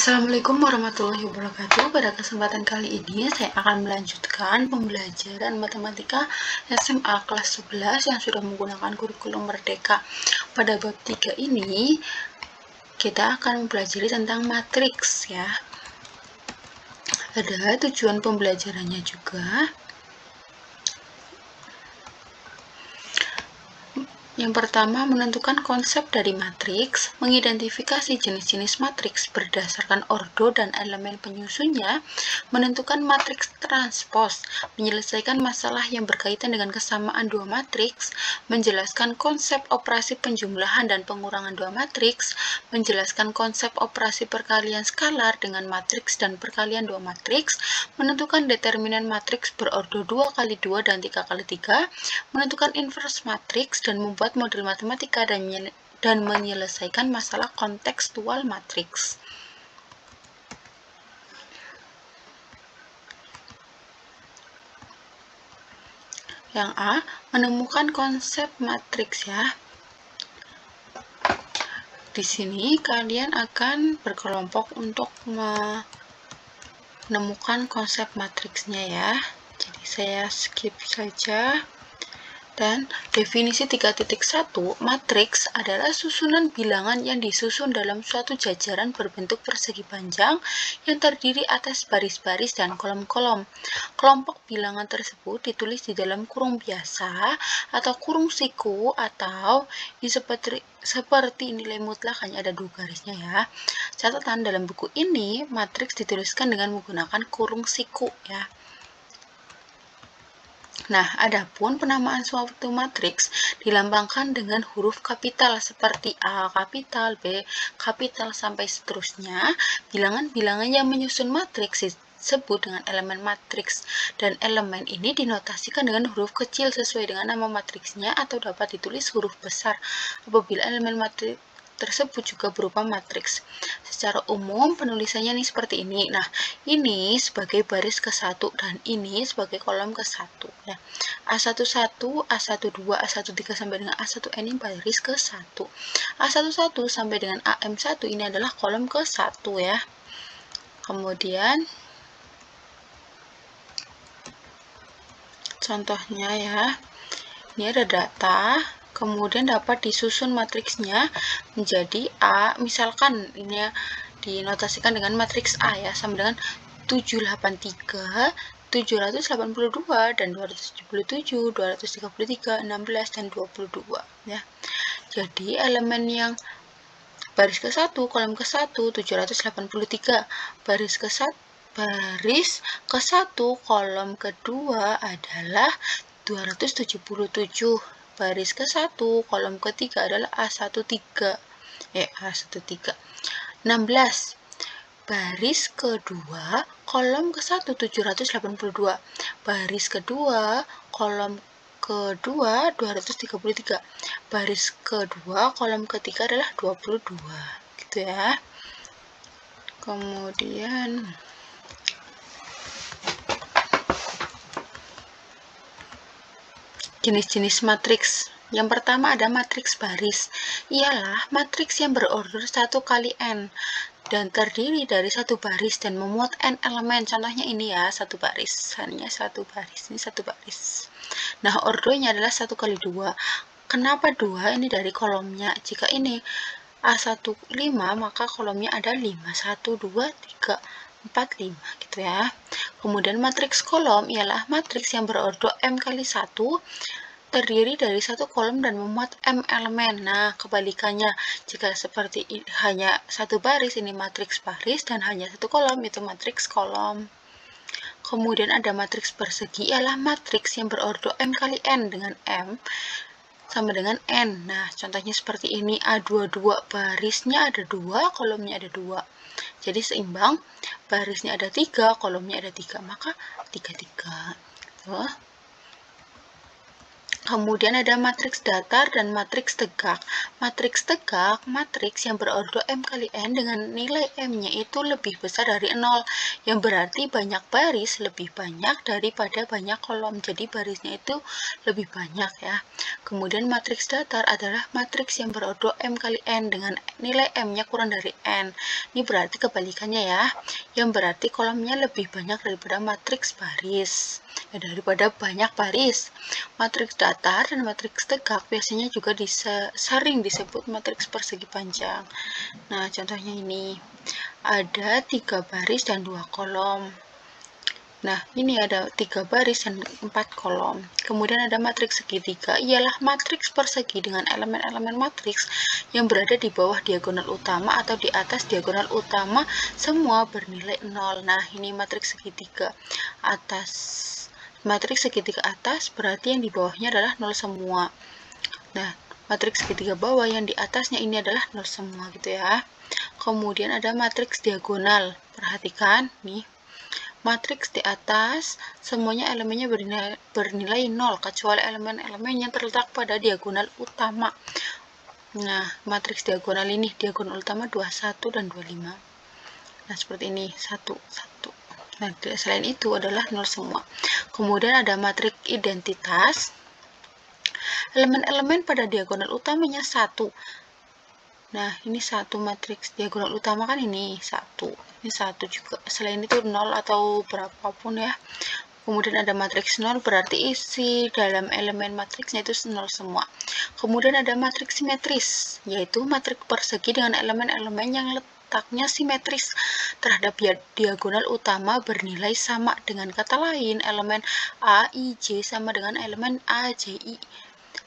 Assalamualaikum warahmatullahi wabarakatuh. Pada kesempatan kali ini saya akan melanjutkan pembelajaran matematika SMA kelas 11 yang sudah menggunakan kurikulum Merdeka. Pada bab 3 ini kita akan mempelajari tentang matriks ya. Ada tujuan pembelajarannya juga. Yang pertama, menentukan konsep dari matriks, mengidentifikasi jenis-jenis matriks berdasarkan ordo dan elemen penyusunnya, menentukan matriks transpos, menyelesaikan masalah yang berkaitan dengan kesamaan dua matriks, menjelaskan konsep operasi penjumlahan dan pengurangan dua matriks, menjelaskan konsep operasi perkalian skalar dengan matriks dan perkalian dua matriks, menentukan determinan matriks berordo 2 kali 2 dan 3 kali 3, menentukan inverse matriks dan membuat model matematika dan menyelesaikan masalah kontekstual matriks. Yang A, menemukan konsep matriks ya. Di sini kalian akan berkelompok untuk menemukan konsep matriksnya ya. Jadi saya skip saja. Dan definisi 3.1, matriks adalah susunan bilangan yang disusun dalam suatu jajaran berbentuk persegi panjang yang terdiri atas baris-baris dan kolom-kolom. Kelompok bilangan tersebut ditulis di dalam kurung biasa atau kurung siku atau seperti nilai mutlak hanya ada 2 garisnya ya. Catatan dalam buku ini, matriks dituliskan dengan menggunakan kurung siku ya. Nah, adapun penamaan suatu matriks dilambangkan dengan huruf kapital seperti A kapital, B kapital, sampai seterusnya. Bilangan-bilangan yang menyusun matriks disebut dengan elemen matriks, dan elemen ini dinotasikan dengan huruf kecil sesuai dengan nama matriksnya atau dapat ditulis huruf besar apabila elemen matriks tersebut juga berupa matriks. Secara umum penulisannya ini seperti ini. Nah, ini sebagai baris ke-1 dan ini sebagai kolom ke-1 ya. A11, A12, A13 sampai dengan A1N ini baris ke-1. A11 sampai dengan AM1 ini adalah kolom ke-1 ya. Kemudian contohnya ya. Ini ada data, kemudian dapat disusun matriksnya menjadi A, misalkan ini ya, dinotasikan dengan matriks A ya, sama dengan 783, 782, dan 277, 233, 16, dan 22 ya. Jadi elemen yang baris ke-1, kolom ke-1, 783, baris ke-1, kolom kedua adalah 277, baris ke-1, kolom ketiga adalah A13, A13. 16, baris kedua, kolom ke-1 782, baris kedua, kolom kedua 233, baris kedua, kolom ketiga adalah 22, gitu ya. Kemudian jenis-jenis matriks. Yang pertama ada matriks baris. Ialah matriks yang berorder 1 kali n dan terdiri dari satu baris dan memuat n elemen. Contohnya ini ya, satu baris. Hanya satu baris. Ini satu baris. Nah, ordonya adalah 1 kali 2. Kenapa 2? Ini dari kolomnya. Jika ini A15, maka kolomnya ada 5. 1, 2, 3, 4, 5 gitu ya. Kemudian matriks kolom ialah matriks yang berordo M kali 1, terdiri dari satu kolom dan memuat M elemen. Nah, kebalikannya, jika seperti ini, hanya satu baris, ini matriks baris, dan hanya satu kolom, itu matriks kolom. Kemudian ada matriks persegi, ialah matriks yang berordo M kali N dengan M sama dengan N. Nah, contohnya seperti ini, A22, barisnya ada 2, kolomnya ada 2. Jadi seimbang, barisnya ada 3, kolomnya ada 3, maka 3, 3. Tuh. Kemudian ada matriks datar dan matriks tegak. Matriks tegak, matriks yang berordo M kali N dengan nilai M-nya itu lebih besar dari 0, yang berarti banyak baris lebih banyak daripada banyak kolom. Jadi barisnya itu lebih banyak ya. Kemudian matriks datar adalah matriks yang berordo M kali N dengan nilai M-nya kurang dari N. Ini berarti kebalikannya ya, yang berarti kolomnya lebih banyak daripada matriks baris. Daripada banyak baris. Matriks datar dan matriks tegak biasanya juga sering disebut matriks persegi panjang. Nah, contohnya ini ada 3 baris dan 2 kolom. Nah, ini ada 3 baris dan 4 kolom. Kemudian ada matriks segitiga, ialah matriks persegi dengan elemen-elemen matriks yang berada di bawah diagonal utama atau di atas diagonal utama, semua bernilai 0. Nah, ini matriks segitiga atas. Matriks segitiga atas berarti yang di bawahnya adalah 0 semua. Nah, matriks segitiga bawah yang di atasnya ini adalah 0 semua gitu ya. Kemudian ada matriks diagonal. Perhatikan nih. Matriks di atas semuanya elemennya bernilai 0 kecuali elemen-elemen yang terletak pada diagonal utama. Nah, matriks diagonal ini diagonal utama 21 dan 25. Nah, seperti ini 1 1. Nah, selain itu adalah 0 semua. Kemudian ada matriks identitas. Elemen-elemen pada diagonal utamanya 1. Nah, ini 1 matriks diagonal utama kan ini 1. Ini 1 juga. Selain itu 0 atau berapapun ya. Kemudian ada matriks 0 berarti isi dalam elemen matriksnya itu 0 semua. Kemudian ada matriks simetris, yaitu matriks persegi dengan elemen-elemen yang letaknya simetris terhadap diagonal utama bernilai sama. Dengan kata lain, elemen A, I, J sama dengan elemen A, J, I.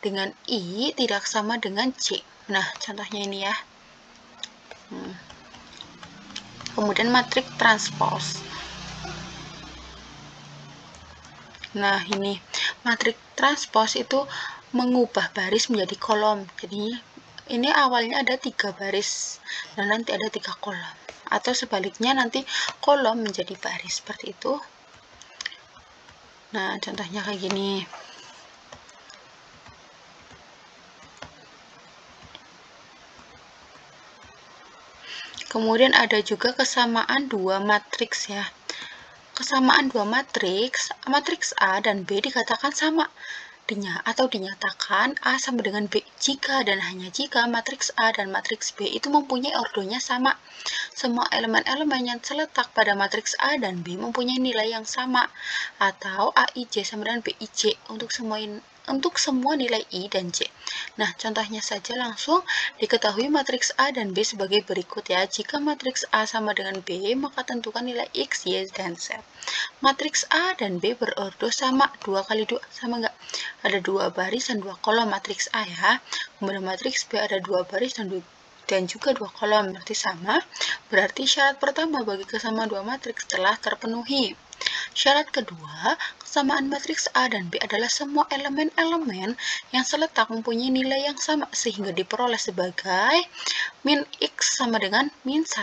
Dengan I tidak sama dengan J. Nah, contohnya ini ya. Kemudian matriks transpos. Nah, ini matriks transpos itu mengubah baris menjadi kolom. Jadi ini awalnya ada 3 baris dan nanti ada 3 kolom, atau sebaliknya nanti kolom menjadi baris seperti itu. Nah, contohnya kayak gini. Kemudian ada juga kesamaan 2 matriks ya. Kesamaan 2 matriks, matriks A dan B dikatakan sama. Dinyatakan A sama dengan B jika dan hanya jika matriks A dan matriks B itu mempunyai ordonya sama. Semua elemen-elemen yang terletak pada matriks A dan B mempunyai nilai yang sama, atau AIJ sama dengan BIJ untuk semua nilai I dan J. Nah, contohnya saja langsung diketahui matriks A dan B sebagai berikut ya. Jika matriks A sama dengan B, maka tentukan nilai X, Y, dan Z. Matriks A dan B berordo sama, 2 kali 2 sama enggak? Ada 2 baris dan 2 kolom matriks A ya. Kemudian matriks B ada 2 baris dan juga 2 kolom, berarti sama. Berarti syarat pertama bagi kesamaan 2 matriks telah terpenuhi. Syarat kedua, kesamaan matriks A dan B adalah semua elemen-elemen yang seletak mempunyai nilai yang sama sehingga diperoleh sebagai min X sama dengan min 1.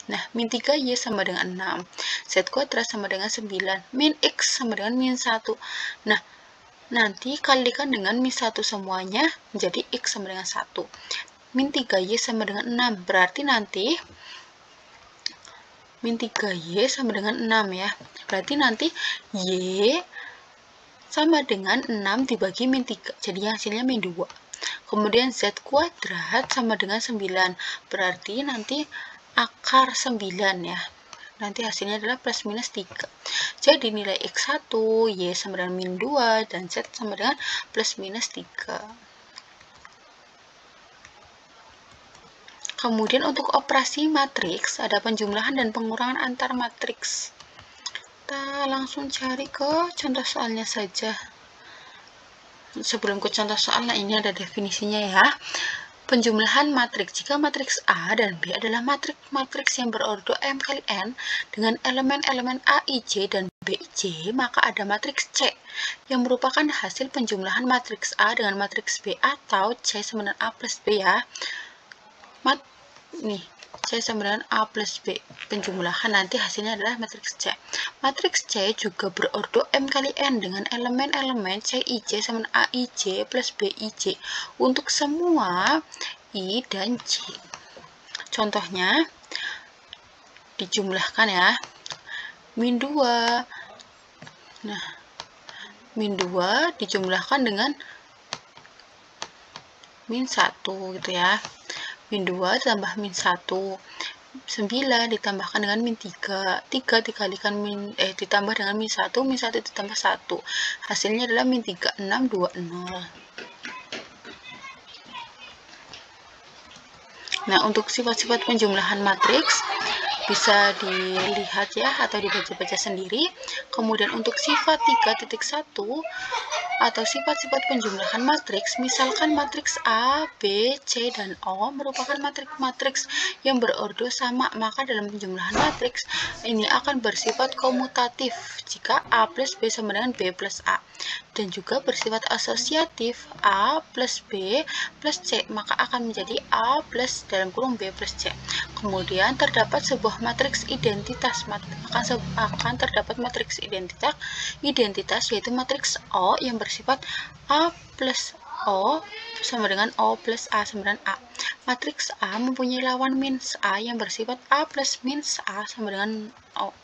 Nah, min 3Y sama dengan 6. Z kuadrat sama dengan 9. Min X sama dengan min 1. Nah, nanti kalikan dengan min 1 semuanya menjadi X sama dengan 1. Min 3Y sama dengan 6. Berarti nanti min 3Y sama dengan 6 ya. Berarti nanti Y sama dengan 6 dibagi min 3. Jadi hasilnya min 2. Kemudian Z kuadrat sama dengan 9. Berarti nanti akar 9 ya. Nanti hasilnya adalah plus minus 3. Jadi nilai X1, Y sama dengan min 2, dan Z sama dengan plus minus 3. Kemudian untuk operasi matriks, ada penjumlahan dan pengurangan antar matriks. Kita langsung cari ke contoh soalnya saja. Sebelum ke contoh soalnya, ini ada definisinya ya. Penjumlahan matriks. Jika matriks A dan B adalah matriks yang berordo M kali N dengan elemen-elemen A, I, J, dan B, J, maka ada matriks C yang merupakan hasil penjumlahan matriks A dengan matriks B atau C sama dengan A plus B ya. Nih, C sama dengan A plus B. Penjumlahan nanti hasilnya adalah matriks C. Matriks C juga berordo M kali N dengan elemen-elemen CIJ sama dengan AIJ plus BIJ untuk semua I dan J. Contohnya dijumlahkan ya. Min 2. Nah, min 2 dijumlahkan dengan min 1 gitu ya. Min 2 ditambah min 1. 9 ditambahkan dengan min 3. 3 dikalikan ditambah dengan min 1, min 1 ditambah 1. Hasilnya adalah min 3, 6, 2, 0. Nah, untuk sifat-sifat penjumlahan matriks bisa dilihat ya atau dibaca-baca sendiri. Kemudian untuk sifat 3.1 atau sifat-sifat penjumlahan matriks, misalkan matriks A, B, C, dan O merupakan matriks-matriks yang berordo sama, maka dalam penjumlahan matriks ini akan bersifat komutatif jika A plus B sama dengan B plus A, dan juga bersifat asosiatif A plus B plus C, maka akan menjadi A plus dalam kurung B plus C. Kemudian terdapat sebuah matriks identitas, akan terdapat matriks identitas yaitu matriks O yang bersifat A plus O sama dengan O plus A sama dengan A. Matriks A mempunyai lawan minus A yang bersifat A plus minus A sama dengan O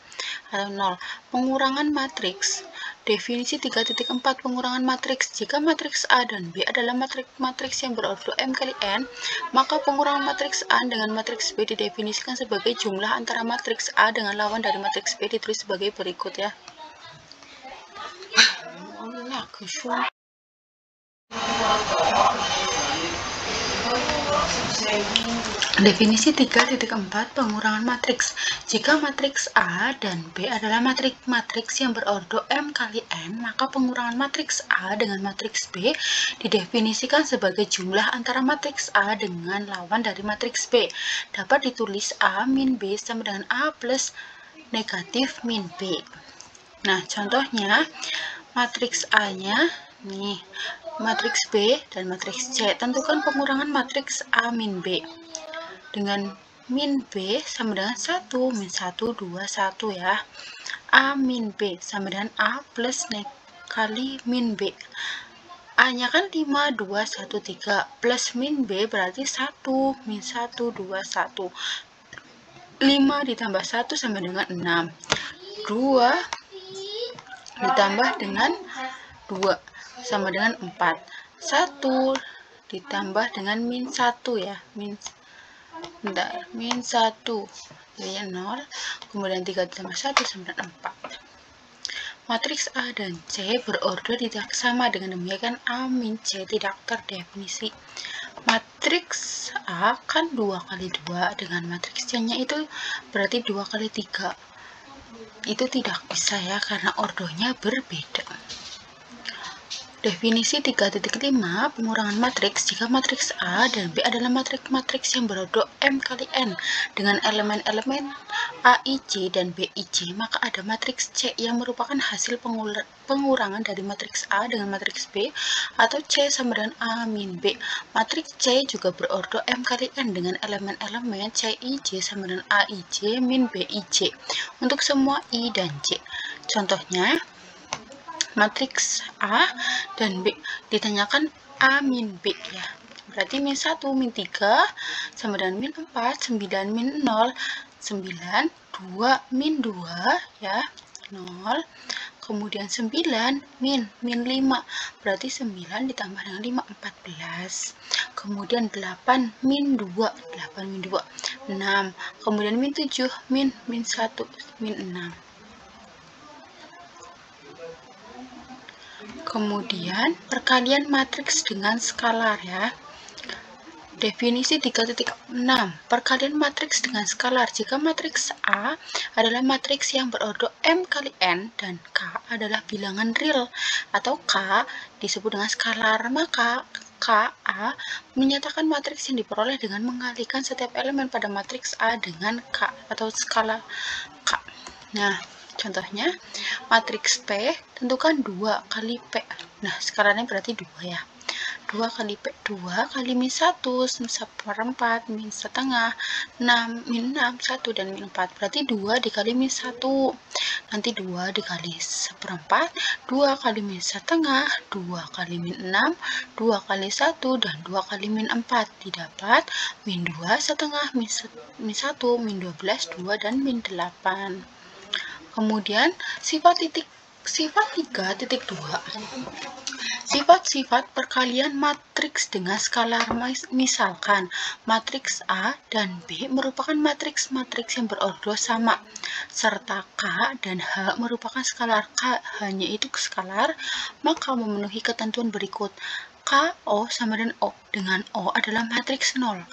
atau 0. Pengurangan matriks. Definisi 3.4 pengurangan matriks. Jika matriks A dan B adalah matriks yang berordo M kali N, maka pengurangan matriks A dengan matriks B didefinisikan sebagai jumlah antara matriks A dengan lawan dari matriks B, ditulis sebagai berikut ya. Definisi 3.4 pengurangan matriks. Jika matriks A dan B adalah matriks yang berordo M kali N, maka pengurangan matriks A dengan matriks B didefinisikan sebagai jumlah antara matriks A dengan lawan dari matriks B. Dapat ditulis A min B sama dengan A plus negatif min B. Nah, contohnya matriks A-nya nih, matriks B dan matriks C. Tentukan pengurangan matriks A min B. Dengan min B sama dengan 1, min 1, 2, 1 ya. A min B sama dengan A plus kali min B. A-nya kan 5, 2, 1, 3. Plus min B berarti 1, min 1, 2, 1. 5 ditambah 1 sama dengan 6. 2 ditambah dengan 2 sama dengan 4. 1 ditambah dengan min 1 ya. Min 1 jadi 0, kemudian 3 ditambah 1 sama dengan 4. Matriks A dan C berordo tidak sama, dengan demikian A min C tidak terdefinisi. Matriks A kan 2 kali 2, dengan matriks C nya itu berarti 2 kali 3. Itu tidak bisa ya, karena ordonya berbeda. Definisi 3.5 pengurangan matriks. Jika matriks A dan B adalah matriks yang berordo M kali N dengan elemen-elemen AIJ dan BIJ, maka ada matriks C yang merupakan hasil pengurangan dari matriks A dengan matriks B, atau C sama dengan A min B. Matriks C juga berordo M kali N dengan elemen-elemen CIJ sama dengan AIJ min BIJ untuk semua I dan J. Contohnya matriks A dan B, ditanyakan A min B ya, berarti min 1, min 3 sama dengan min 4, 9 min 0, 9, 2 min 2 ya, 0, kemudian 9 min 5, berarti 9 ditambah dengan 5, 14, kemudian 8 min 2, 8 min 2, 6, kemudian min 7, min 1, min 6. Kemudian perkalian matriks dengan skalar ya. Definisi 3.6 perkalian matriks dengan skalar. Jika matriks A adalah matriks yang berordo M kali N dan K adalah bilangan real atau K disebut dengan skalar, maka KA menyatakan matriks yang diperoleh dengan mengalikan setiap elemen pada matriks A dengan K atau skala K. Nah, contohnya matriks P, tentukan 2 kali P. Nah, skalarnya berarti 2 ya. 2 kali P, 2 kali min 1, 1/4, min setengah, 6, min 6, 1, dan min 4. Berarti 2 dikali min 1. Nanti 2 dikali 1/4, 2 kali min setengah, 2 kali min 6, 2 kali 1, dan 2 kali min 4. Didapat min 2 setengah, min 1, min 12, 2, dan min 8. Kemudian sifat 3.2. Sifat-sifat perkalian matriks dengan skalar. Misalkan matriks A dan B merupakan matriks-matriks yang berordo sama, serta K dan H merupakan skalar. Hanya itu skalar, maka memenuhi ketentuan berikut. KO sama dengan O, dengan O adalah matriks 0.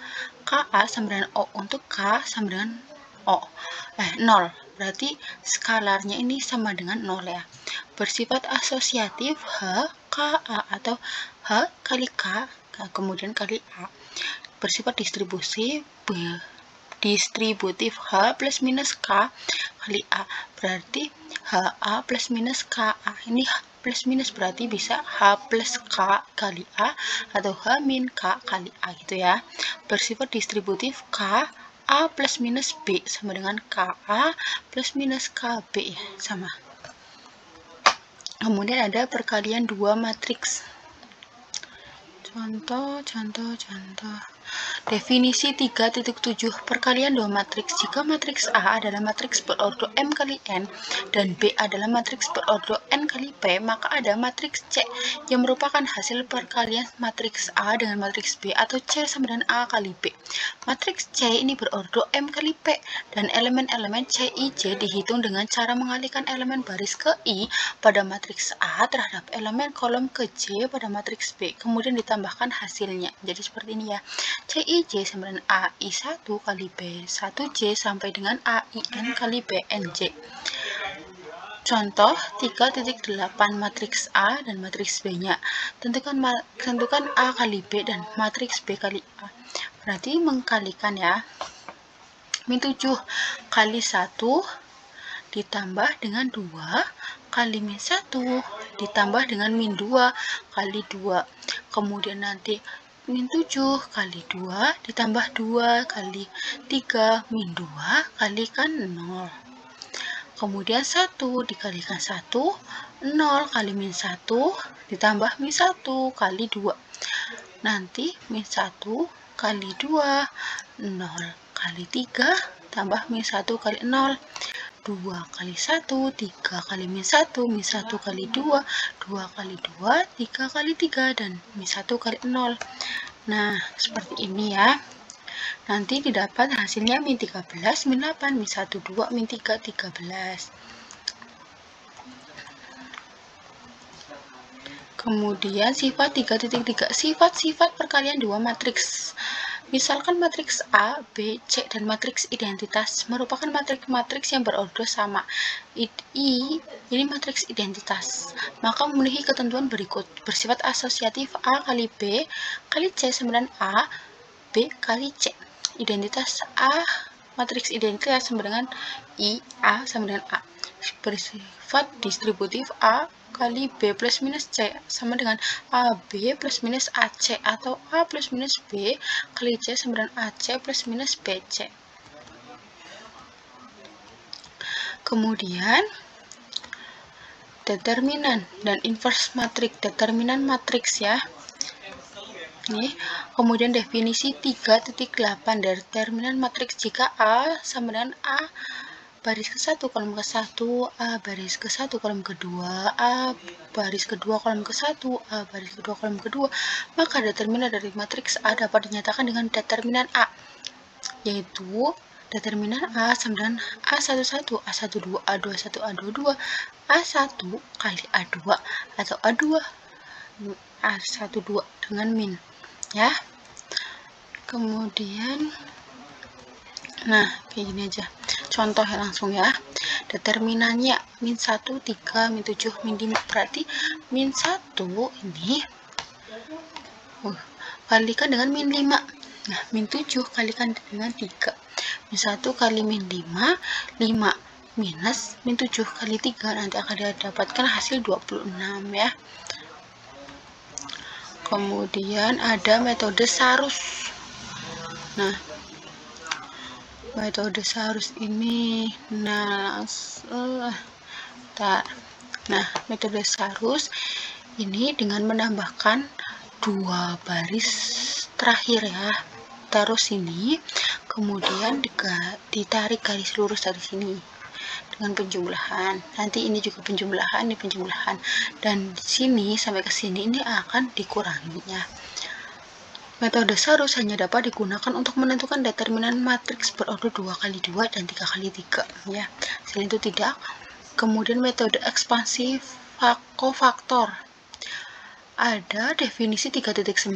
KA sama dengan O untuk K sama dengan 0. Berarti skalarnya ini sama dengan 0 ya. Bersifat asosiatif H, KA atau H kali K, kemudian kali A. Bersifat distributif H plus minus K kali A. Berarti HA plus minus KA. Ini plus minus berarti bisa H plus K kali A atau H min K kali A gitu ya. Bersifat distributif K A plus minus B sama dengan KA plus minus KB ya, sama. Kemudian ada perkalian dua matriks. Contoh. Definisi 3.7 perkalian dua matriks. Jika matriks A adalah matriks berordo M kali N dan B adalah matriks berordo N kali P, maka ada matriks C yang merupakan hasil perkalian matriks A dengan matriks B atau C sama dengan A kali B. Matriks C ini berordo M kali P dan elemen-elemen C, I, J dihitung dengan cara mengalihkan elemen baris ke I pada matriks A terhadap elemen kolom ke J pada matriks B. Kemudian ditambahkan hasilnya. Jadi seperti ini ya. CIJ sama dengan AI1 kali B1J sampai dengan AIN kali BNJ. Contoh 3.8 matriks A dan matriks B-nya. Tentukan A kali B dan matriks B kali A. Berarti mengkalikan ya. Min 7 kali 1 ditambah dengan 2 kali min 1 ditambah dengan min 2 kali 2. Kemudian nanti min 7 kali 2 ditambah 2 kali 3 min 2 kalikan 0. Kemudian 1 dikalikan 1, 0 kali min 1 ditambah min 1 kali 2. Nanti min 1 kali 2, 0 kali 3 tambah min 1 kali 0. 2 kali 1, 3 kali min 1, min 1 kali 2, 2 kali 2, 3 kali 3, dan min 1 kali 0. Nah, seperti ini ya. Nanti didapat hasilnya min 13, min 8, min 1, 2, min 3, 13. Kemudian sifat 3.3, sifat-sifat perkalian dua matriks. Misalkan matriks A, B, C, dan matriks identitas merupakan matriks-matriks yang berordo sama. Ini matriks identitas. Maka memenuhi ketentuan berikut. Bersifat asosiatif A kali B kali C sama dengan A, B kali C. Identitas A, matriks identitas sama dengan I, A sama dengan A. Bersifat distributif A kali B plus minus C sama dengan AB plus minus AC atau A plus minus B kali C sama dengan AC plus minus BC. Kemudian determinan dan inverse matriks. Determinan matriks ya. Nih, kemudian definisi 3.8 dari determinan matriks jika A sama dengan A baris ke-1 kolom ke-1, A baris ke-1 kolom ke-2, A baris ke-2 kolom ke-1, A baris ke-2 kolom ke-2, maka determinan dari matriks A dapat dinyatakan dengan determinan A, yaitu determinan A sama dengan A11, A12, A21, A22, A1 kali A2 atau A2 A12 dengan min ya. Kemudian nah kayak gini aja contoh ya, langsung ya. Determinannya min 1, 3, min 7, min 5. Berarti min 1 ini kalikan dengan min 5. Nah, min 7 kalikan dengan 3. Min 1 kali min 5, 5 minus min 7 kali 3, nanti akan didapatkan hasil 26 ya. Kemudian ada metode Sarus. Nah, metode Sarus ini metode Sarus ini dengan menambahkan 2 baris terakhir ya. Taruh sini, kemudian ditarik garis lurus dari sini dengan penjumlahan. Nanti ini juga penjumlahan, ini penjumlahan, dan sini sampai ke sini ini akan dikuranginya. Metode Sarus hanya dapat digunakan untuk menentukan determinan matriks berorder 2x2 dan 3x3 ya. Selain itu tidak. Kemudian metode ekspansi kofaktor. Ada definisi 3.9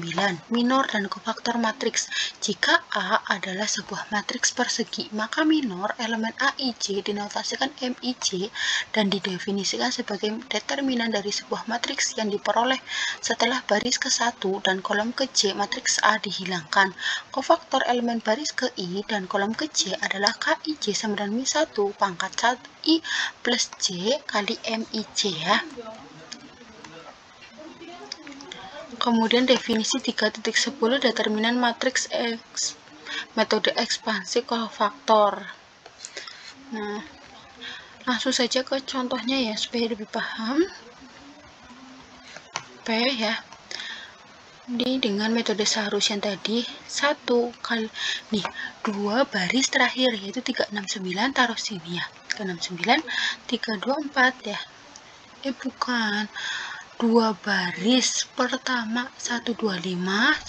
minor dan kofaktor matriks. Jika A adalah sebuah matriks persegi, maka minor elemen AIJ dinotasikan MIJ dan didefinisikan sebagai determinan dari sebuah matriks yang diperoleh setelah baris ke-1 dan kolom ke-J matriks A dihilangkan. Kofaktor elemen baris ke-I dan kolom ke-J adalah KIJ sama dengan Mi1 pangkat 1I plus J kali MIJ ya. Kemudian definisi 3.10 determinan matriks metode ekspansi kofaktor. Nah, langsung saja ke contohnya ya supaya lebih paham. P ya. Ini dengan metode Sarus yang tadi 1 kali 2 baris terakhir yaitu 369 taruh sini ya. 369 324 ya. Bukan. 2 baris pertama 125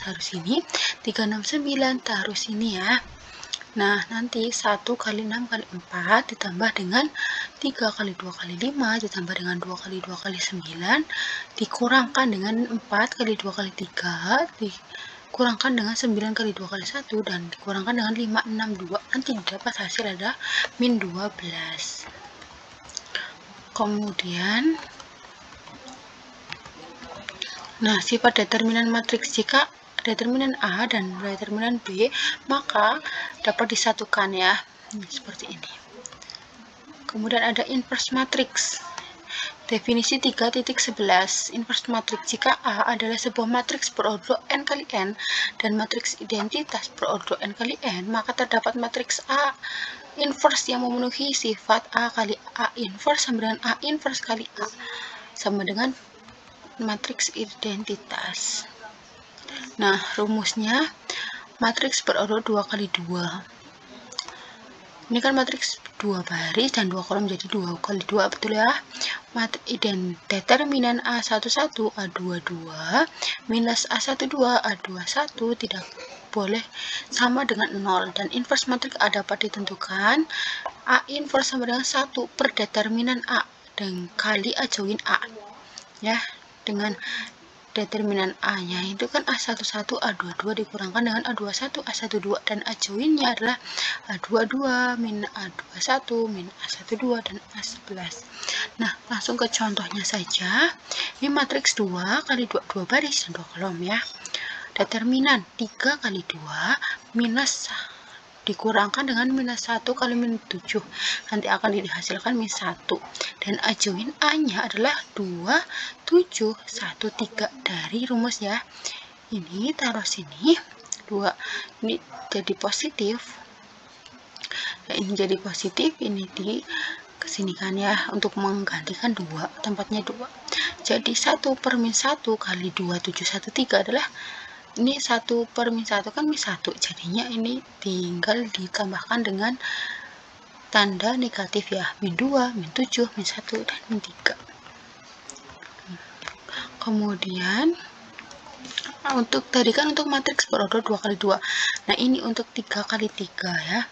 taruh sini, 369 taruh sini ya. Nah, nanti 1 kali 6 kali 4 ditambah dengan 3 kali 2 kali 5 ditambah dengan 2 kali 2 kali 9 dikurangkan dengan 4 kali 2 kali 3 dikurangkan dengan 9 kali 2 kali 1 dan dikurangkan dengan 562. Nanti dapat hasil ada min 12. Kemudian sifat determinan matriks. Jika determinan A dan determinan B, maka dapat disatukan ya, seperti ini. Kemudian ada inverse matrix. Definisi 3.11 inverse matrix. Jika A adalah sebuah matriks berorder n kali n dan matriks identitas berorder n kali n, maka terdapat matriks A inverse yang memenuhi sifat A kali A inverse sama dengan A inverse kali A sama dengan matriks identitas. Nah, rumusnya matriks berorder 2x2. Ini kan matriks 2 baris dan 2 kolom jadi 2x2, betul ya? Determinan A11 A22 minus A12 A21 tidak boleh sama dengan 0 dan inverse matriks A dapat ditentukan A inverse sama dengan 1 per determinan A dan kali A join A ya. Dengan determinan A-nya itu kan A11 A22 dikurangkan dengan A21 A12 dan A join-nya adalah A22 min A21 min A12 dan A11. Nah, langsung ke contohnya saja. Ini matriks 2 kali 2 baris dan 2 kolom ya. Determinan 3 kali 2 minus dikurangkan dengan minus 1 kali minus 7 nanti akan dihasilkan minus 1 dan A join A nya adalah 2 7 1 3 dari rumus ya. Ini taruh sini 2 ini jadi positif ya, ini jadi positif, ini di kesinikan ya untuk menggantikan 2 tempatnya 2 jadi 1 per min 1 kali 2 7 1 3 adalah ini 1 per min 1 kan min 1 jadinya ini tinggal ditambahkan dengan tanda negatif ya, min 2 min 7 min 1 dan min 3. Kemudian untuk tadi kan untuk matriks berorder 2x2, nah ini untuk 3x3 ya.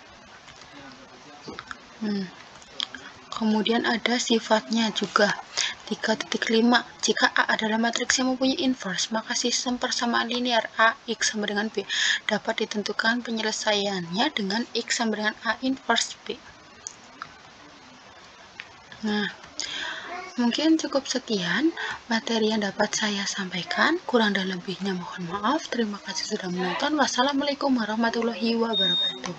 Kemudian ada sifatnya juga 3.5. Jika A adalah matriks yang mempunyai inverse, maka sistem persamaan linear A X sama dengan B dapat ditentukan penyelesaiannya dengan X sama dengan A inverse B. Nah, mungkin cukup sekian materi yang dapat saya sampaikan. Kurang dan lebihnya mohon maaf. Terima kasih sudah menonton. Wassalamualaikum warahmatullahi wabarakatuh.